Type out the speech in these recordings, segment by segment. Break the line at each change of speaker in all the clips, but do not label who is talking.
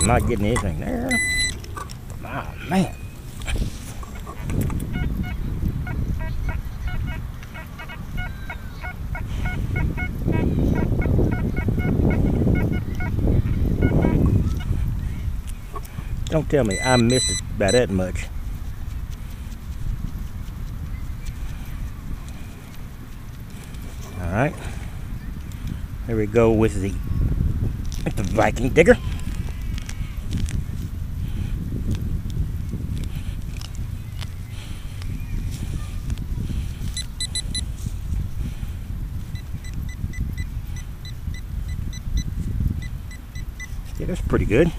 I'm not getting anything there. Oh, man. Don't tell me I missed it by that much. Alright. Here we go with the Viking digger. Yeah, that's pretty good.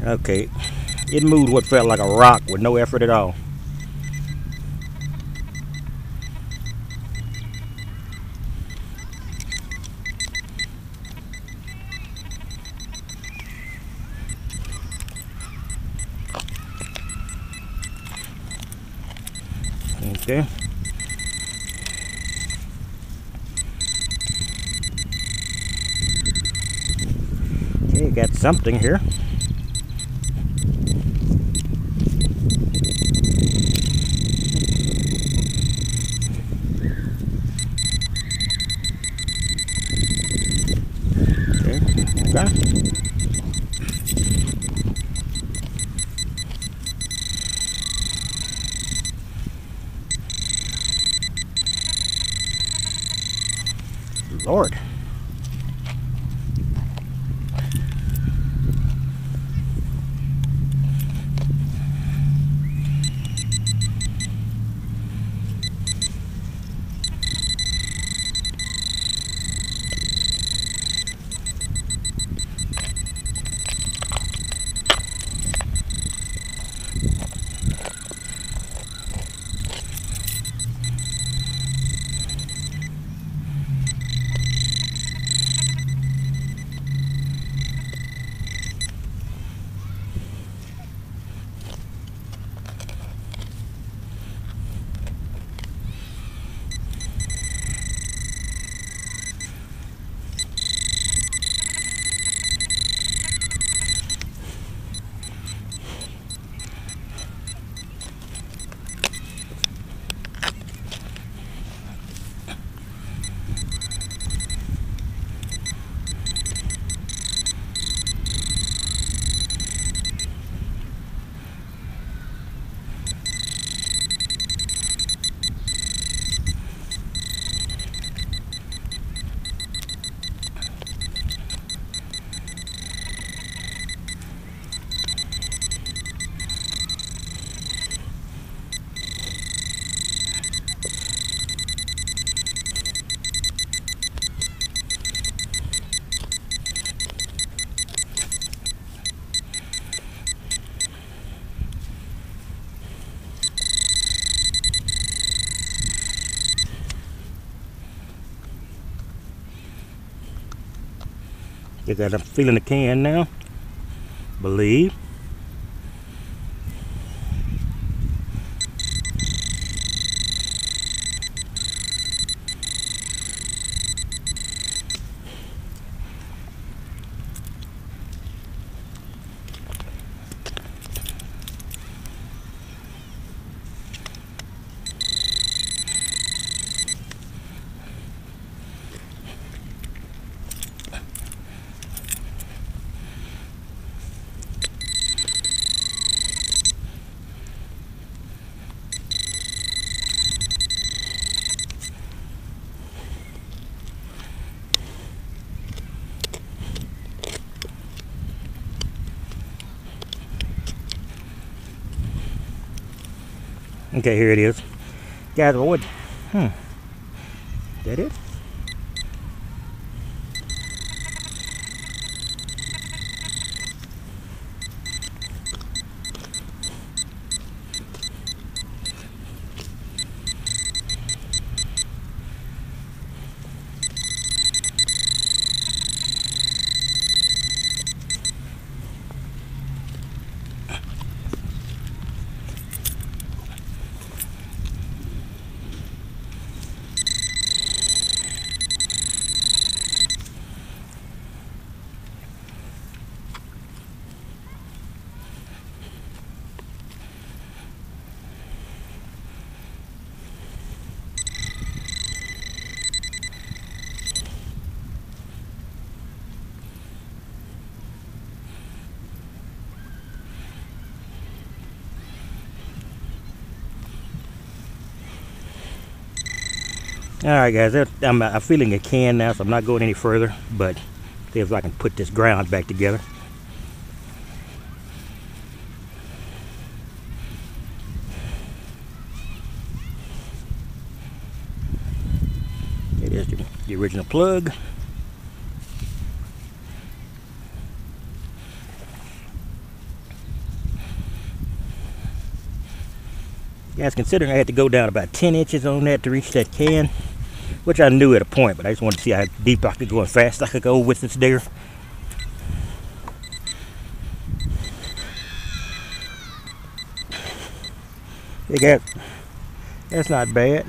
Okay, it moved what felt like a rock with no effort at all. Okay. Okay, got something here. Okay. Lord. You got a feeling the can now. Believe. Okay, here it is. Guys, what? That it? Alright guys, I'm feeling a can now, so I'm not going any further, but see if I can put this ground back together. It is the original plug. Guys, considering I had to go down about 10 inches on that to reach that can, which I knew at a point, but I just wanted to see how deep I could go and fast I could go with this digger. Hey guys, that's not bad.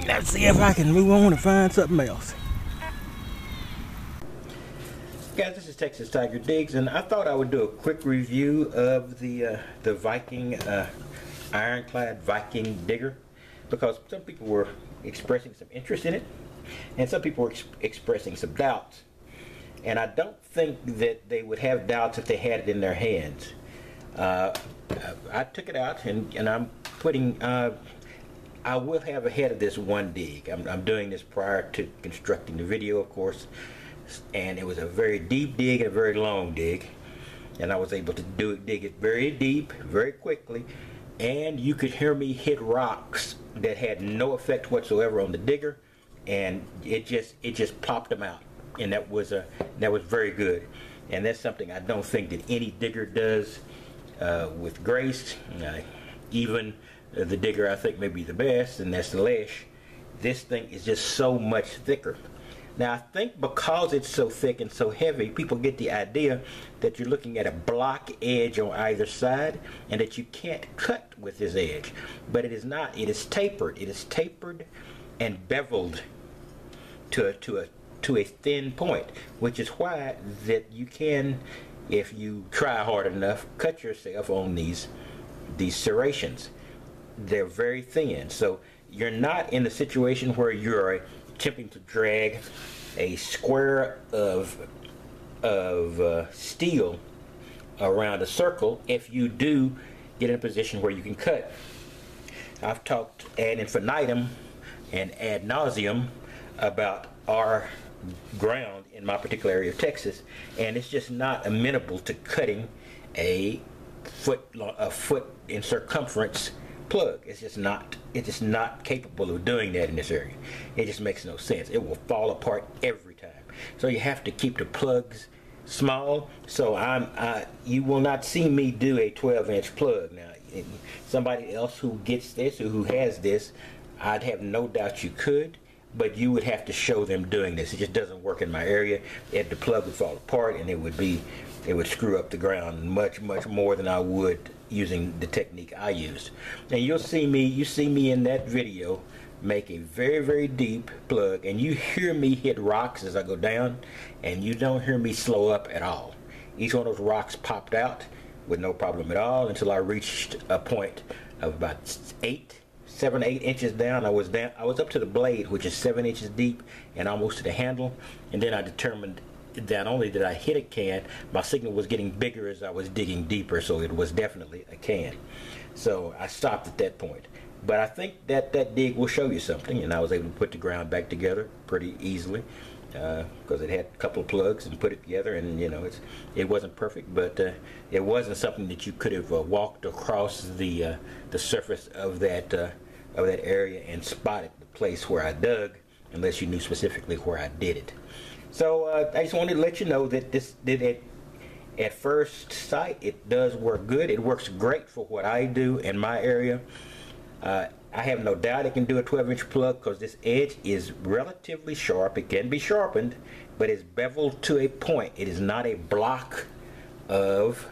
Let's see if I can move on and find something else. Guys, this is Texas Tiger Digs, and I thought I would do a quick review of the Viking Ironclad Viking Digger, because some people were expressing some interest in it, and some people were expressing some doubts. And I don't think that they would have doubts if they had it in their hands. I took it out, and I'm putting. I will have a head of this one dig. I'm doing this prior to constructing the video, of course. And it was a very deep dig and a very long dig, and I was able to dig it very deep very quickly, and you could hear me hit rocks that had no effect whatsoever on the digger, and it just plopped them out, and that was very good. And that's something I don't think that any digger does with grace. Even the digger I think may be the best, and that's the Lesh. This thing is just so much thicker. Now I think because it's so thick and so heavy, people get the idea that you're looking at a block edge on either side and that you can't cut with this edge. But it is not. It is tapered. It is tapered and beveled to a thin point, which is why that you can, if you try hard enough, cut yourself on these serrations. They're very thin, so you're not in the situation where you're attempting to drag a square of steel around a circle. If you do get in a position where you can cut, I've talked ad infinitum and ad nauseum about our ground in my particular area of Texas, and it's just not amenable to cutting a foot in circumference plug. It's just not capable of doing that in this area. It just makes no sense. It will fall apart every time. So you have to keep the plugs small. So you will not see me do a 12-inch plug. Now, somebody else who gets this or who has this, I'd have no doubt you could, but you would have to show them doing this. It just doesn't work in my area. The plug would fall apart, and it would screw up the ground much more than I would using the technique I used. And you see me in that video make a very deep plug, and you hear me hit rocks as I go down, and you don't hear me slow up at all. Each one of those rocks popped out with no problem at all until I reached a point of about 7 or 8 inches down. I was up to the blade, which is 7 inches deep and almost to the handle, and then I determined that only did I hit a can, my signal was getting bigger as I was digging deeper, so it was definitely a can. So I stopped at that point. But I think that dig will show you something, and I was able to put the ground back together pretty easily because it had a couple of plugs and put it together, and it wasn't perfect, but it wasn't something that you could have walked across the surface of that area and spotted the place where I dug, unless you knew specifically where I did it. So I just wanted to let you know that at first sight, it does work good. It works great for what I do in my area. I have no doubt it can do a 12-inch plug because this edge is relatively sharp. It can be sharpened, but it's beveled to a point. It is not a block of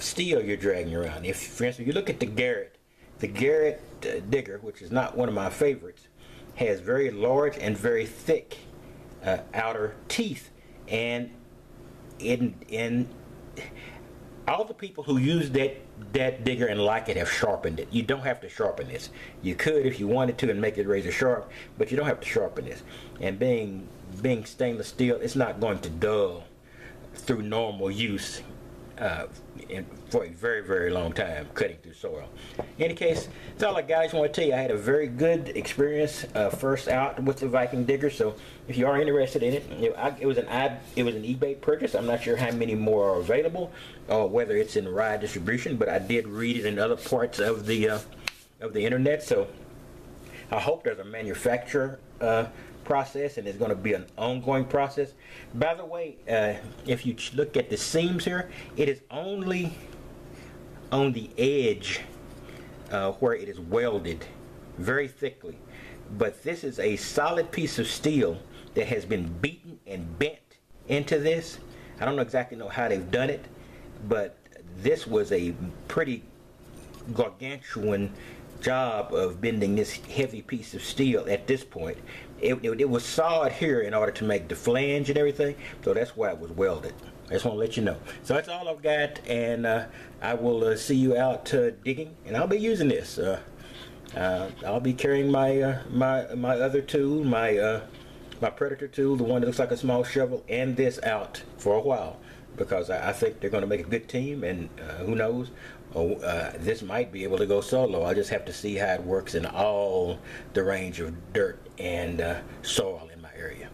steel you're dragging around. If, for instance, you look at the Garrett digger, which is not one of my favorites, has very large and very thick outer teeth, and in all the people who use that digger and like it have sharpened it. You don't have to sharpen this. You could if you wanted to and make it razor sharp, but you don't have to sharpen this. And being stainless steel, it's not going to dull through normal use for a very, very long time cutting through soil. In any case, that's all I got. I just want to tell you I had a very good experience first out with the Viking digger. So if you are interested in it, it was an eBay purchase. I'm not sure how many more are available or whether it's in wide distribution, but I did read it in other parts of the internet. So I hope there's a manufacturer process, and it's going to be an ongoing process. By the way, if you look at the seams here, it is only on the edge where it is welded very thickly. But this is a solid piece of steel that has been beaten and bent into this. I don't exactly know how they've done it, but this was a pretty gargantuan job of bending this heavy piece of steel at this point. It was sawed here in order to make the flange and everything, so that's why it was welded. I just want to let you know. So that's all I've got, and I will see you out digging, and I'll be using this. I'll be carrying my my other tool, my Predator tool, the one that looks like a small shovel, and this out for a while, because I think they're going to make a good team, and who knows, this might be able to go solo. I'll just have to see how it works in all the range of dirt and soil in my area.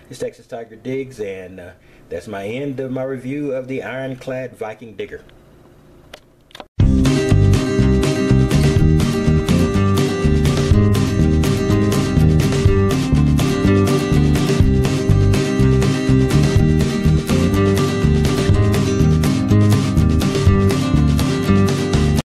This is Texas Tiger Digs, and that's my end of my review of the Ironclad Viking Digger.